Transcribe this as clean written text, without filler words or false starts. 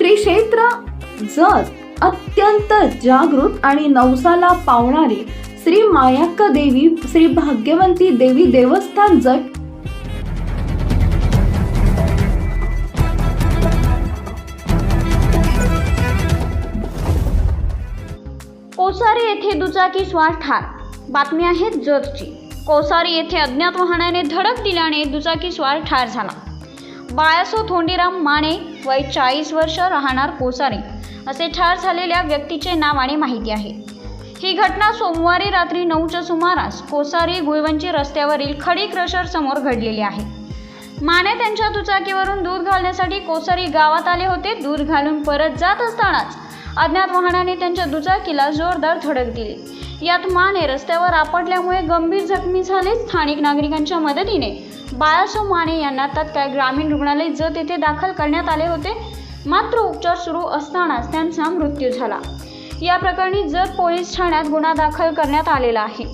श्री क्षेत्र जत अत्यंत जागृत आणि नवसाला पावणारी श्री मायक्का देवी श्री भाग्यवंती देवी देवस्थान जत कोसारी येथे दुचाकी स्वार ठार. बातमी आहे जतची. कोसारी येथे अज्ञात वाहनाने धडक दिल्याने दुचाकी स्वार ठार झाला. बाळासो थोंडीराम माने वय 40 वर्ष राहणार कोसारी असे ठार झालेल्या व्यक्तीचे नाव आणि माहिती आहे. ही घटना सोमवारी रात्री 9च्या सुमारास कोसारी गुळवंची रस्त्यावरील खडी क्रशर समोर घडलेली आहे. माने त्यांच्या दुचाकीवरून दूध घालण्यासाठी कोसारी गावात आले होते. दूध घालून परत जात असतानाच अज्ञात वाहनाने त्यांच्या दुचाकीला जोरदार धडक दिली. यात माने रस्त्यावर आपटल्यामुळे गंभीर जखमी झाले. स्थानिक नागरिकांच्या मदतीने बाळासो माने यांना तत्काळ ग्रामीण रुग्णालय जत येथे दाखल करण्यात आले होते. मात्र उपचार सुरू असतानाच त्यांचा मृत्यू झाला. या प्रकरणी जत पोलीस ठाण्यात गुन्हा दाखल करण्यात आलेला आहे.